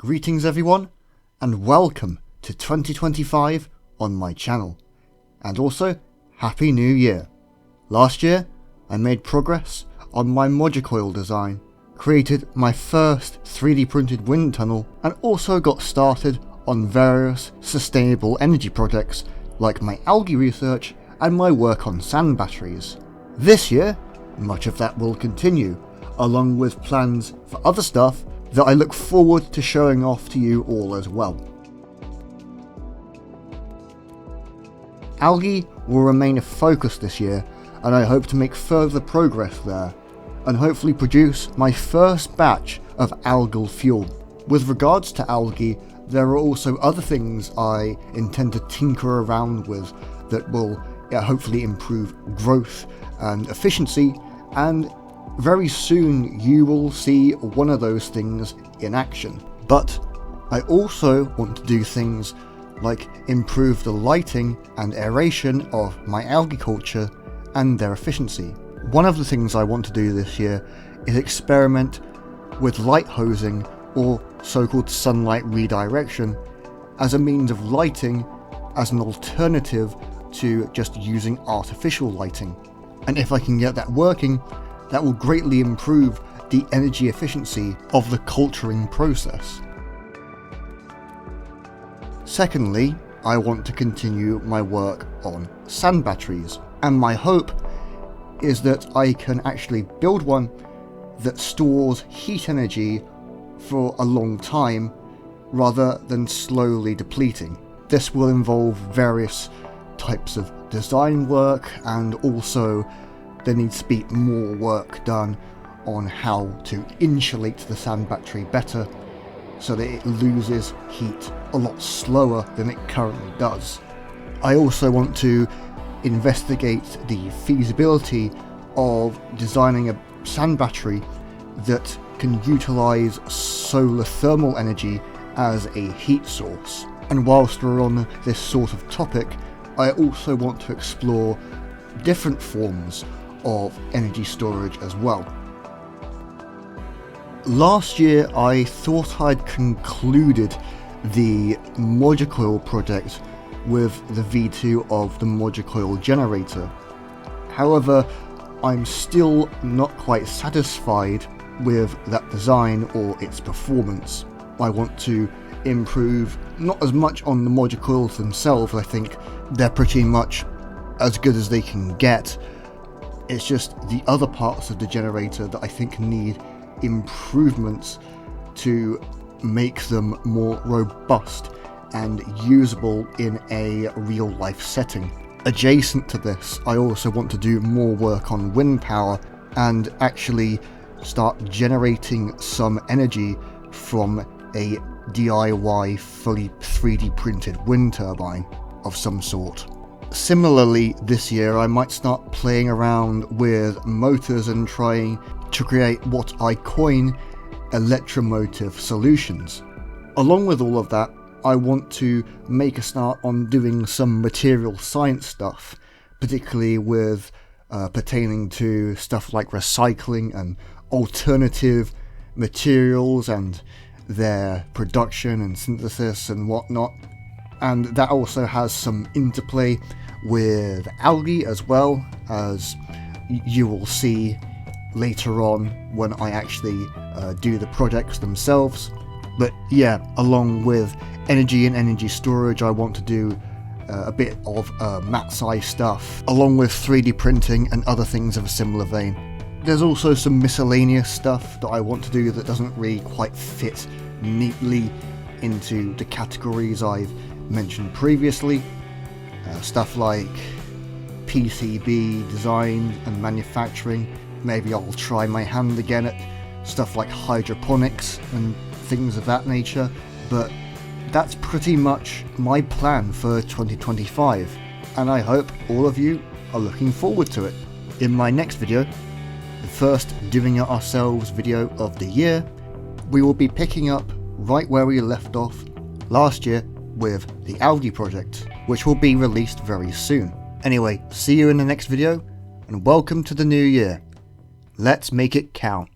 Greetings everyone, and welcome to 2025 on my channel, and also Happy New Year. Last year I made progress on my Moducoil design, created my first 3D printed wind tunnel, and also got started on various sustainable energy projects like my algae research and my work on sand batteries. This year, much of that will continue, along with plans for other stuff that I look forward to showing off to you all as well. Algae will remain a focus this year, and I hope to make further progress there, and hopefully produce my first batch of algal fuel. With regards to algae, there are also other things I intend to tinker around with that will hopefully improve growth and efficiency, and very soon you will see one of those things in action. But I also want to do things like improve the lighting and aeration of my algae culture and their efficiency. One of the things I want to do this year is experiment with light hosing, or so-called sunlight redirection, as a means of lighting as an alternative to just using artificial lighting. And if I can get that working, that will greatly improve the energy efficiency of the culturing process. Secondly, I want to continue my work on sand batteries, and my hope is that I can actually build one that stores heat energy for a long time rather than slowly depleting. This will involve various types of design work, and also there needs to be more work done on how to insulate the sand battery better so that it loses heat a lot slower than it currently does. I also want to investigate the feasibility of designing a sand battery that can utilise solar thermal energy as a heat source. And whilst we're on this sort of topic, I also want to explore different forms of energy storage as well. Last year I thought I'd concluded the Moducoil project with the V2 of the Moducoil generator. However, I'm still not quite satisfied with that design or its performance. I want to improve not as much on the Moducoils themselves. I think they're pretty much as good as they can get. It's just the other parts of the generator that I think need improvements to make them more robust and usable in a real life setting. Adjacent to this, I also want to do more work on wind power and actually start generating some energy from a DIY fully 3D printed wind turbine of some sort. Similarly, this year I might start playing around with motors and trying to create what I coin electromotive solutions. Along with all of that, I want to make a start on doing some material science stuff, particularly with pertaining to stuff like recycling and alternative materials and their production and synthesis and whatnot. And that also has some interplay with algae, as well as you will see later on when I actually do the projects themselves. But yeah, along with energy and energy storage, I want to do a bit of mat-size stuff, along with 3D printing and other things of a similar vein. There's also some miscellaneous stuff that I want to do that doesn't really quite fit neatly into the categories I've mentioned previously. Stuff like PCB design and manufacturing. Maybe I'll try my hand again at stuff like hydroponics and things of that nature, but that's pretty much my plan for 2025, and I hope all of you are looking forward to it. In my next video, the first Doing It Ourselves video of the year, we will be picking up right where we left off last year with the Algae project, which will be released very soon. Anyway, see you in the next video, and welcome to the new year. Let's make it count.